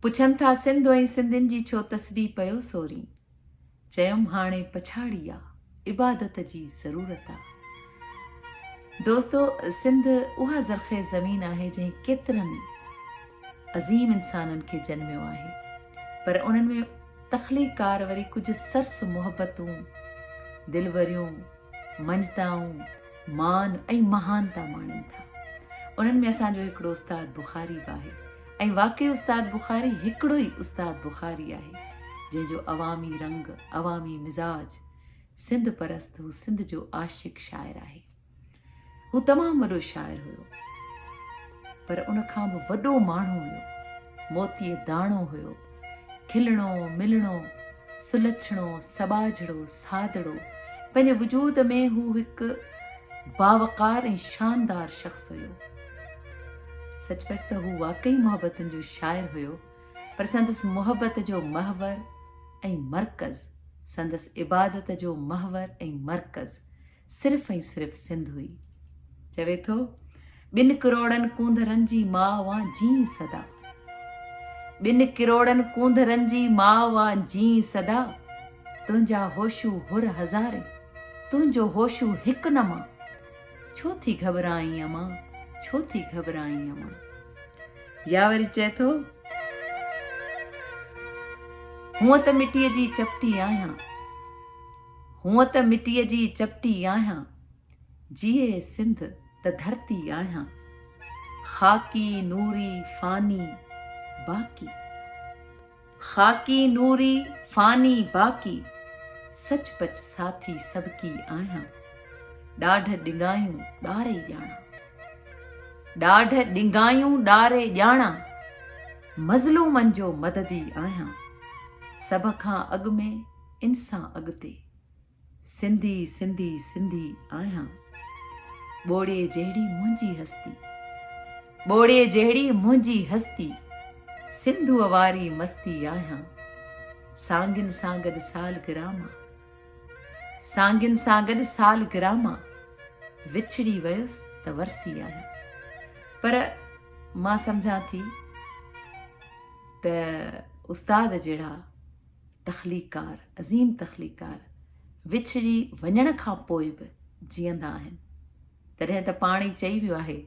पुछनि था सिंध ऐं सिंधियुनि जी छो तस्बीह पियो सोरी। चयमि हाणे पछाड़ी आहे, इबादत जी ज़रूरत आहे। दोस्तो, सिंध उहा ज़रख़ेज़ ज़मीन आहे जंहिं केतिरनि अज़ीम इंसाननि खे जन्मियो आहे, पर उन्हनि में तख़लीक़कार वरी कुझु सरस मुहबतूं, दिलवरियूं, मंजताऊं, मान ऐं महानता माणनि था। उन्हनि में असांजो हिकिड़ो उस्ताद बुखारी बि आहे, ऐं वाक़ई उस्ताद बुखारी हिकिड़ो ई उस्ताद बुखारी आहे जंहिंजो अवामी रंग, अवामी मिज़ाज, सिंध परस्त, हू सिंध जो आशिक़ शाइर आहे। हू तमामु वॾो शाइर हुयो, पर उन खां बि वॾो माण्हू हुयो, मोतीअ दाणो हुयो, खिलणो मिलणो, सुलछणो, सबाझड़ो, सादड़ो। पंहिंजे वजूद में हू हिकु बावकार ऐं शानदार शख़्स हुयो। सचपच त हू वाकई मोहब्बतुनि जो शाइर हुयो, पर संदसि मोहब्बत जो महवर ऐं मर्कज़, संदसि इबादत जो महवर ऐं मर्कज़ सिर्फ़ ऐं सिर्फ़ सिंध हुई। चवे थो, 2 करोड़नि कूंदरनि जी माउ वां जीं सदा, 2 करोड़नि कूंदरनि जी माउ वां जीं सदा, तुंहिंजा होशू हुर हज़ारे, तुंहिंजो होशू हिकु न मां, छो थी घबराई अमां, छो थी घबराई अमां। या वरी चए थो, हूअं त मिटीअ जी चपटी आहियां, हूअं त मिटीअ जी चपटी आहियां, जिए सिंध त धरती आहियां, ख़ाकी नूरी फ़ानी बाक़ी, ख़ाकी नूरी फ़ानी बाक़ी, सचपच साथी सबकी आहियां, ॾाढ ॾिंगायूं ॾारे ॼाणा, ॾाढ ॾिंगायूं ॾारे ॼाणा, मज़लूमनि जो मददी आहियां, सभ खां अॻु में इंसां अॻिते, सिंधी सिंधी सिंधी आहियां, ॿोड़े जहिड़ी मुंहिंजी हस्ती, ॿोड़े जहिड़ी मुंहिंजी हस्ती, सिंधूअ वारी मस्ती आहियां, सांगिन सां गॾु सालगिरामा, सांगिन सां गॾु सालगिरामा, विछड़ी वयुसि त वरसी आहियां। पर मां सम्झां थी त उस्ताद जहिड़ा तख़लीक़कार, अज़ीम तख़लीक़कार, विछड़ी वञण खां पोइ बि जीअंदा आहिनि। तॾहिं त पाण ई चई वियो आहे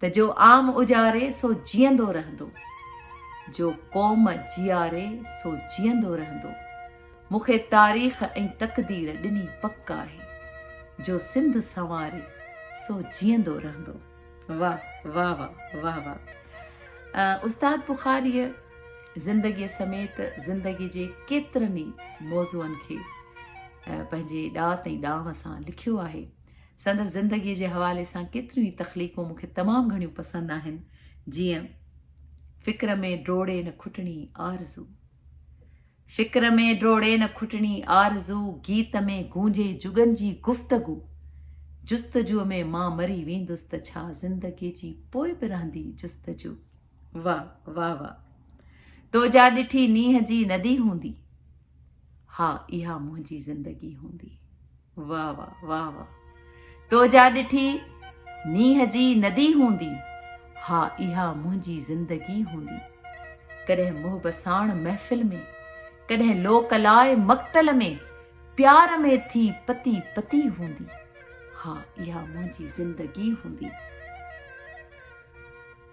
त जो आम उजारे सो जीअंदो रहंदो, जो क़ौम जीआरे सो जीअंदो रहंदो, मूंखे तारीख़ ऐं तक़दीर ॾिनी पक आहे, जो सिंध संवारे सो जीअंदो रहंदो। वाह वाह वाह वाह वाह। उस्ताद बुखारीअ ज़िंदगीअ समेत ज़िंदगी जे केतिरनि ई मौज़ूअनि खे पंहिंजे ॾात ऐं ॾांव सां लिखियो आहे। संदसि ज़िंदगीअ जे हवाले सां केतिरियूं ई तख़लीक़ूं मूंखे तमामु घणियूं पसंदि आहिनि, जीअं फ़िक्र में ड्रोड़े न खुटणी आरज़ू, फ़िक्र में ड्रोड़े न खुटणी आरज़ू, गीत में गूंजे जुगनि जी गुफ़्तगू, जुस्तजूअ में मां मरी वेंदुसि त छा ज़िंदगीअ जी पोइ बि रहंदी जुस्तजू। वाह वाह वाह। तोजा ॾिठी नींहं जी नदी हूंदी, हा इहा मुंहिंजी ज़िंदगी हूंदी। वाह वाह वाह वाह। तोजा ॾिठी नींहं जी नदी हूंदी, हा इहा मुंहिंजी ज़िंदगी हूंदी। कॾहिं मुहब साण महफ़िल में, कॾहिं लोकलाए मक़तल में, प्यार में थी पती पती हूंदी, हा इहा मुंहिंजी ज़िंदगी हूंदी।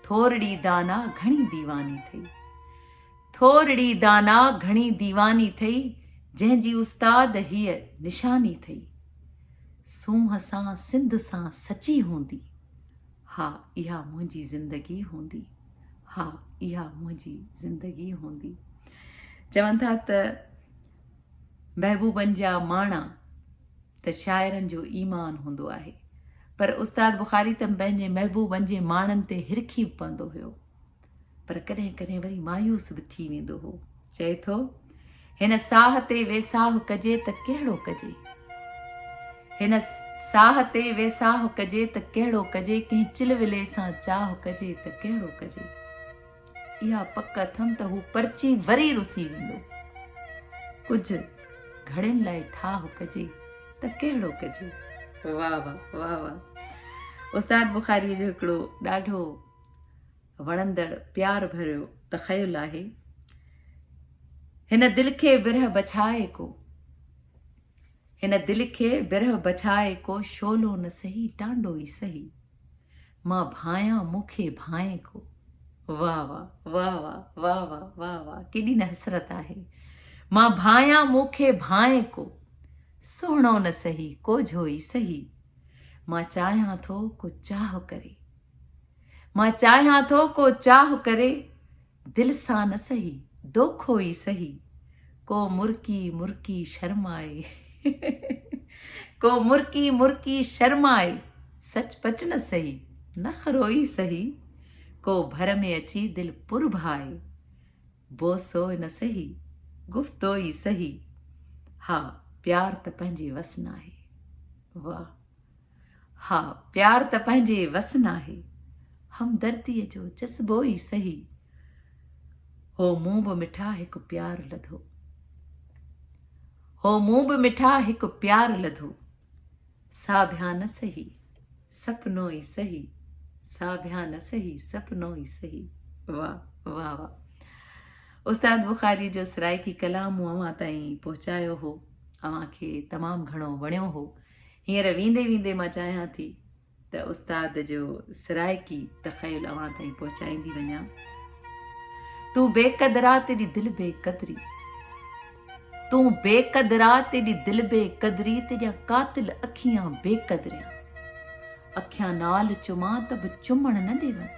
थोरड़ी दाना घणी दीवानी थई, थोरड़ी दाना घणी दीवानी थई, जंहिंजी उस्ताद हीअ निशानी थई, सूंह सां सिंध सां सची हूंदी, हा इहा मुंहिंजी ज़िंदगी हूंदी, हा इहा मुंहिंजी ज़िंदगी हूंदी। चवनि था त महबूबनि जा माणा त शाइरनि जो ईमान हूंदो आहे, पर उस्ताद बुखारी त पंहिंजे महबूबनि जे माणनि ते हिरखी पवंदो हुयो, पर कॾहिं कॾहिं वरी मायूस बि थी वेंदो हो। चए थो, हिन साह ते वेसाह कजे त कहिड़ो कजे, हिन साह ते वेसाह कजे त कहिड़ो कजे, कंहिं चिलविले सां चाह कजे त कहिड़ो कजे, इहा पक अथमि त हू परची वरी रुसी वेंदो, कुझु घड़ियुनि लाइ ठाह कजे त कहिड़ो कजे। वाह वाह वाह वाह। उस्ताद बुखारीअ जो हिकिड़ो ॾाढो वणंदड़ प्यार भरियो तख़युल आहे। हिन दिल खे बिरह बछाए को, हिन दिल खे बिरह बछाए को, शोलो न सही टांडो ई सही, मां भायां मूंखे भाए को। वाह वाह वाह वाह वाह वाह वाह वाह, केॾी न हसरत आहे। मां भायां मूंखे भाए को, सुहिणो न सही कोझो ई सही, मां चाहियां थो को चाह करे, मां चाहियां थो को चाह करे, दिल सां न सही दोखो ई सही, को मुर्की मुर्की शर्माए को मुर्की मुर्की शर्माए, सच पच न सही नखरो ई सही, को भर में अची दिल पुर भाए, बोसो न सही गुफ्तो ई सही, हा प्यार त पंहिंजे वस न आहे। वाह, हा प्यार त पंहिंजे वस न आहे, हमदर्दीअ जो जज़्बो ई सही, हो मूं बि मिठा हिकु प्यार लधो, हो मूं बि मिठा हिकु प्यार लधो, साभिया न सही सपनो ई सही, साभिया न सही सपनो ई सही। वाह वाह वाह। उस्ताद बुखारी जो सराइकी कलाम अवां ताईं पहुचायो हो, अव्हांखे तमामु घणो वणियो हो। हींअर वेंदे वेंदे मां चाहियां थी त उस्ताद जो सराइकी तख़युल अवां ताईं पहुचाईंदी वञा। तूं बेक़दरा तेरी दिल बेक़दरी, तूं बेक़दरा तेरी दिल बेक़दरी, तेजा कातिल अखियां बेक़दरियां, अखियां नाल चुमां त बि चुमण न ॾेवन,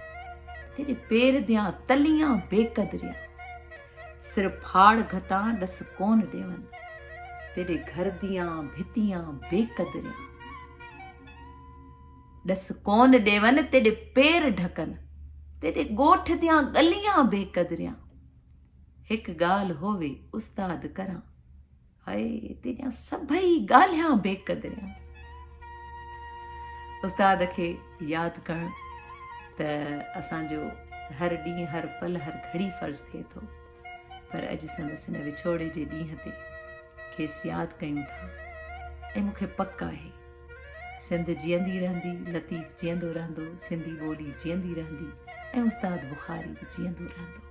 तेरे पेर दियां तलियां बेक़दरियां, सिर फाड़ घतां ॾस कोन ॾेवन, तेरे घर दियां भितियां बेक़दरियां, ॾस कोन ॾेवन तेरे पेर ढकन, तेरे ॻोठ दियां गलियां बेक़दरियां, हिकु ॻाल्हि होवे उस्ताद करां, हाय तेरियां सभई ॻाल्हियां बेक़दरियां। उस्ताद खे यादि करणु त असांजो हर ॾींहुं हर पल हर घड़ी फ़र्ज़ु थिए थो, पर अॼु संदसि हिन विछोड़े जे ॾींहं ते खेसि यादि कयूं था। ऐं मूंखे पक आहे सिंध जीअंदी रहंदी, लतीफ़ जीअंदो रहंदो, सिंधी ॿोली जीअंदी रहंदी, ऐं उस्ताद बुखारी बि जीअंदो रहंदो।